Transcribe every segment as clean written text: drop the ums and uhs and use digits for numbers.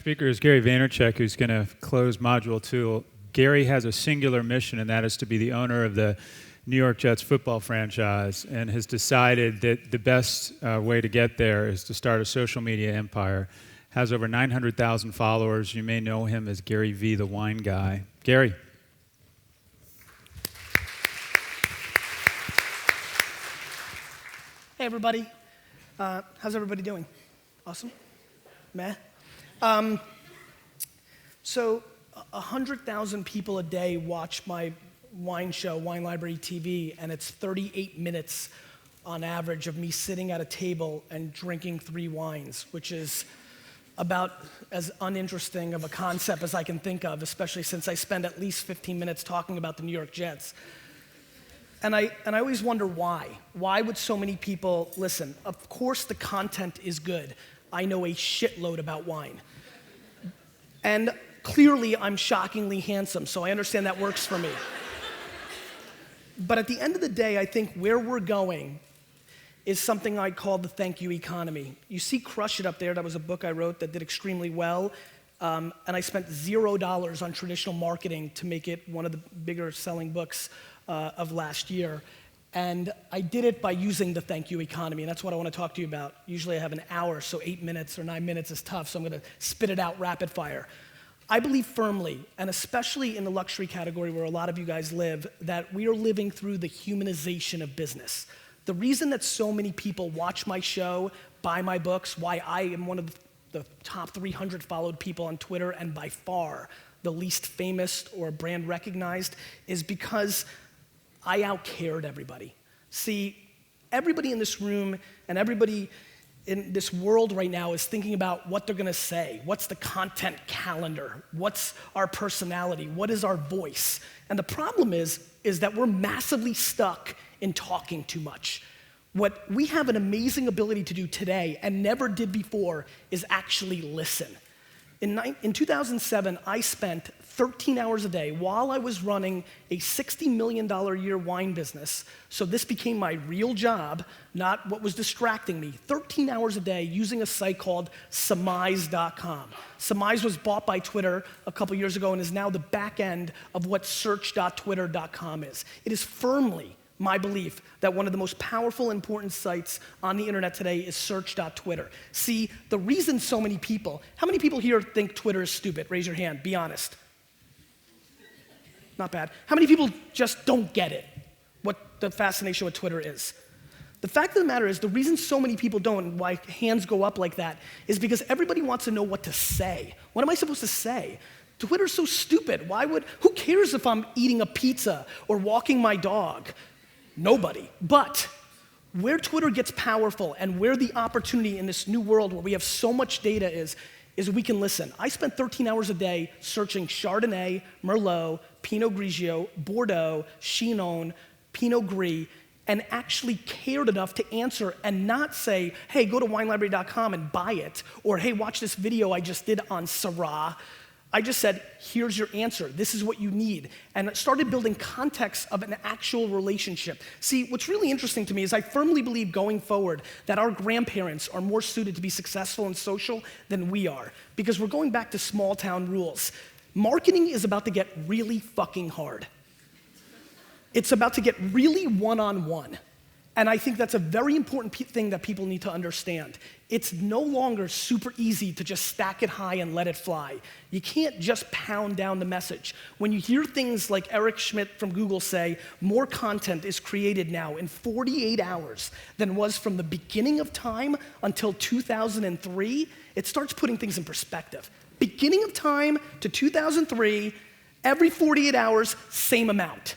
speaker is Gary Vaynerchuk, who's going to close Module 2. Gary has a singular mission, and that is to be the owner of the New York Jets football franchise, and has decided that the best way to get there is to start a social media empire. Has over 900,000 followers. You may know him as Gary V, the wine guy. Gary. Hey, everybody. How's everybody doing? Awesome? Meh? So 100,000 people a day watch my wine show, Wine Library TV, and it's 38 minutes on average of me sitting at a table and drinking 3 wines, which is about as uninteresting of a concept as I can think of, especially since I spend at least 15 minutes talking about the New York Jets. And I always wonder why. Why would so many people listen? Of course the content is good. I know a shitload about wine. And clearly I'm shockingly handsome, so I understand that works for me. But at the end of the day, I think where we're going is something I call the thank you economy. You see Crush It up there. That was a book I wrote that did extremely well. And I spent $0 on traditional marketing to make it one of the bigger selling books of last year. And I did it by using the thank you economy, and that's what I want to talk to you about. Usually I have an hour, so 8 minutes or 9 minutes is tough, so I'm going to spit it out rapid fire. I believe firmly, and especially in the luxury category where a lot of you guys live, that we are living through the humanization of business. The reason that so many people watch my show, buy my books, why I am one of the top 300 followed people on Twitter and by far the least famous or brand recognized, is because I out-cared everybody. See, everybody in this room and everybody in this world right now is thinking about what they're gonna say. What's the content calendar? What's our personality? What is our voice? And the problem is that we're massively stuck in talking too much. What we have an amazing ability to do today and never did before is actually listen. In 2007, I spent 13 hours a day while I was running a $60 million a year wine business. So this became my real job, not what was distracting me. 13 hours a day using a site called Surmise.com. Surmise was bought by Twitter a couple years ago and is now the back end of what search.twitter.com is. It is firmly my belief that one of the most powerful, important sites on the internet today is search.twitter. See, the reason so many people, how many people here think Twitter is stupid? Raise your hand, be honest. Not bad. How many people just don't get it, what the fascination with Twitter is? The fact of the matter is, the reason so many people don't, and why hands go up like that, is because everybody wants to know what to say. What am I supposed to say? Twitter's so stupid. Who cares if I'm eating a pizza or walking my dog? Nobody. But where Twitter gets powerful and where the opportunity in this new world where we have so much data is we can listen. I spent 13 hours a day searching Chardonnay, Merlot, Pinot Grigio, Bordeaux, Chinon, Pinot Gris, and actually cared enough to answer and not say, hey, go to winelibrary.com and buy it, or hey, watch this video I just did on Syrah. I just said, here's your answer. This is what you need. And it started building context of an actual relationship. See, what's really interesting to me is I firmly believe going forward that our grandparents are more suited to be successful and social than we are, because we're going back to small town rules. Marketing is about to get really fucking hard. It's about to get really one-on-one. And I think that's a very important thing that people need to understand. It's no longer super easy to just stack it high and let it fly. You can't just pound down the message. When you hear things like Eric Schmidt from Google say, more content is created now in 48 hours than was from the beginning of time until 2003, it starts putting things in perspective. Beginning of time to 2003, every 48 hours, same amount.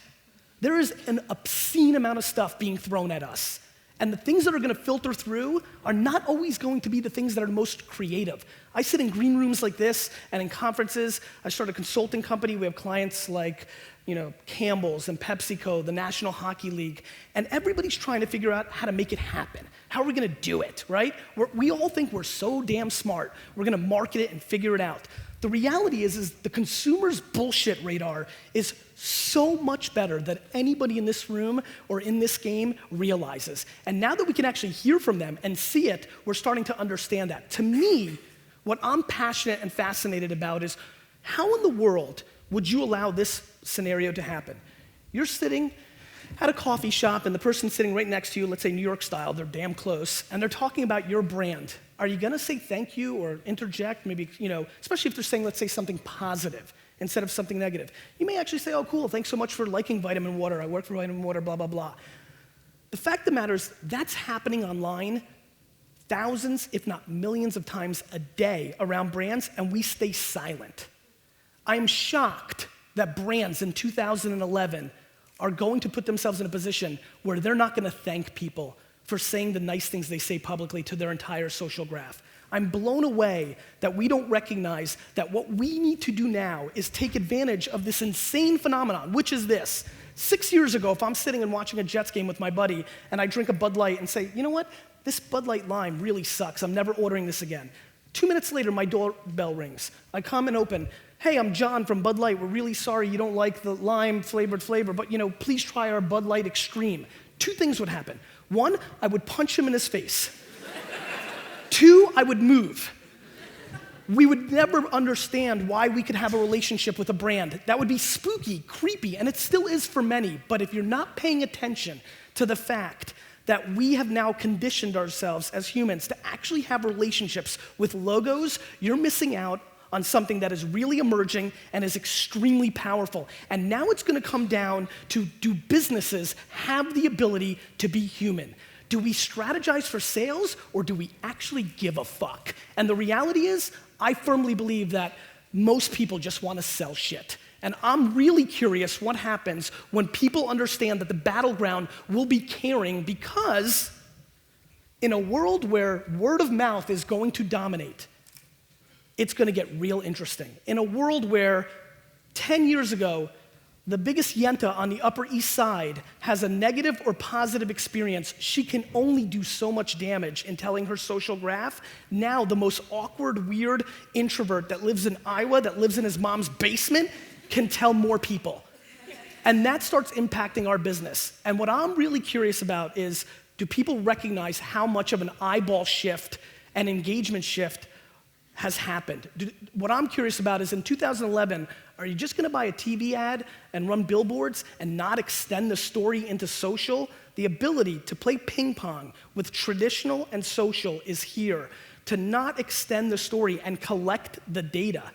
There is an obscene amount of stuff being thrown at us. And the things that are gonna filter through are not always going to be the things that are most creative. I sit in green rooms like this and in conferences. I started a consulting company. We have clients like, Campbell's and PepsiCo, the National Hockey League, and everybody's trying to figure out how to make it happen. How are we gonna do it, right? We all think we're so damn smart. We're gonna market it and figure it out. The reality is the consumer's bullshit radar is so much better than anybody in this room or in this game realizes. And now that we can actually hear from them and see it, we're starting to understand that. To me, What I'm passionate and fascinated about is how in the world would you allow this scenario to happen? You're sitting at a coffee shop and the person sitting right next to you, let's say New York style, they're damn close, and they're talking about your brand. Are you gonna say thank you or interject, maybe, especially if they're saying, let's say, something positive instead of something negative? You may actually say, oh, cool, thanks so much for liking Vitamin Water. I work for Vitamin Water, blah, blah, blah. The fact of the matter is that's happening online thousands, if not millions of times a day around brands, and we stay silent. I'm shocked that brands in 2011 are going to put themselves in a position where they're not gonna thank people for saying the nice things they say publicly to their entire social graph. I'm blown away that we don't recognize that what we need to do now is take advantage of this insane phenomenon, which is this. 6 years ago, if I'm sitting and watching a Jets game with my buddy and I drink a Bud Light and say, you know what, this Bud Light lime really sucks, I'm never ordering this again. 2 minutes later, my doorbell rings. I come and open, hey, I'm John from Bud Light, we're really sorry you don't like the lime flavored flavor, but please try our Bud Light Extreme. 2 things would happen. 1, I would punch him in his face. 2, I would move. We would never understand why we could have a relationship with a brand. That would be spooky, creepy, and it still is for many, but if you're not paying attention to the fact that we have now conditioned ourselves as humans to actually have relationships with logos, you're missing out on something that is really emerging and is extremely powerful. And now it's gonna come down to, do businesses have the ability to be human? Do we strategize for sales or do we actually give a fuck? And the reality is, I firmly believe that most people just wanna sell shit. And I'm really curious what happens when people understand that the battleground will be caring, because in a world where word of mouth is going to dominate, it's gonna get real interesting. In a world where 10 years ago, the biggest yenta on the Upper East Side has a negative or positive experience, she can only do so much damage in telling her social graph. Now the most awkward, weird introvert that lives in Iowa, that lives in his mom's basement, can tell more people. And that starts impacting our business. And what I'm really curious about is, do people recognize how much of an eyeball shift and engagement shift has happened? What I'm curious about is, in 2011, are you just gonna buy a TV ad and run billboards and not extend the story into social? The ability to play ping pong with traditional and social is here. To not extend the story and collect the data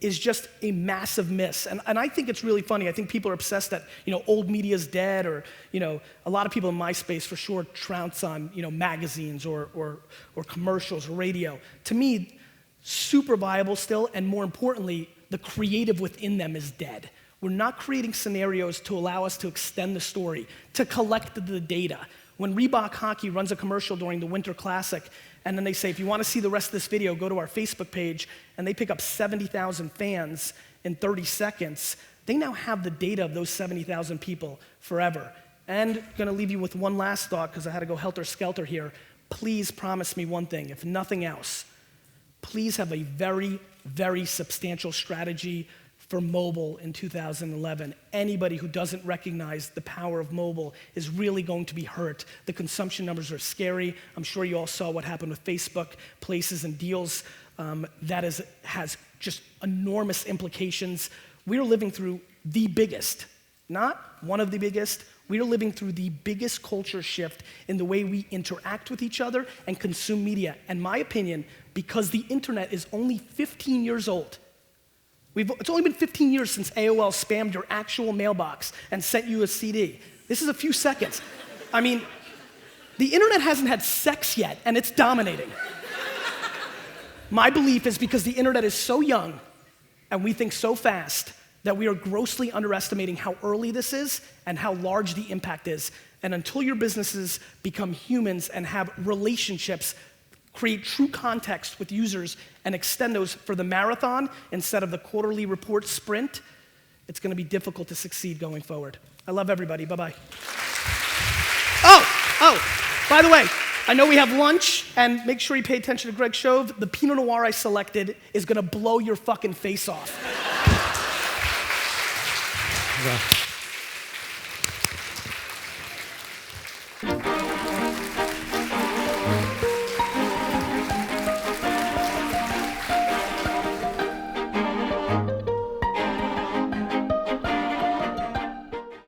is just a massive miss. And I think it's really funny. I think people are obsessed that old media's dead, or a lot of people in my space for sure trounce on magazines or commercials or radio. To me, super viable still, and more importantly, the creative within them is dead. We're not creating scenarios to allow us to extend the story, to collect the data. When Reebok Hockey runs a commercial during the Winter Classic, and then they say, if you want to see the rest of this video, go to our Facebook page, and they pick up 70,000 fans in 30 seconds, they now have the data of those 70,000 people forever. And gonna leave you with one last thought, because I had to go helter-skelter here. Please promise me one thing, if nothing else. Please have a very, very substantial strategy for mobile in 2011. Anybody who doesn't recognize the power of mobile is really going to be hurt. The consumption numbers are scary. I'm sure you all saw what happened with Facebook, Places and Deals. That has just enormous implications. We're living through the biggest, not one of the biggest, we're living through the biggest culture shift in the way we interact with each other and consume media. And my opinion, because the internet is only 15 years old, it's only been 15 years since AOL spammed your actual mailbox and sent you a CD. This is a few seconds. I mean, the internet hasn't had sex yet, and it's dominating. My belief is because the internet is so young and we think so fast that we are grossly underestimating how early this is and how large the impact is. And until your businesses become humans and have relationships, create true context with users, and extend those for the marathon instead of the quarterly report sprint, it's gonna be difficult to succeed going forward. I love everybody, bye-bye. Oh, by the way, I know we have lunch, and make sure you pay attention to Greg Shove. The Pinot Noir I selected is gonna blow your fucking face off. Yeah.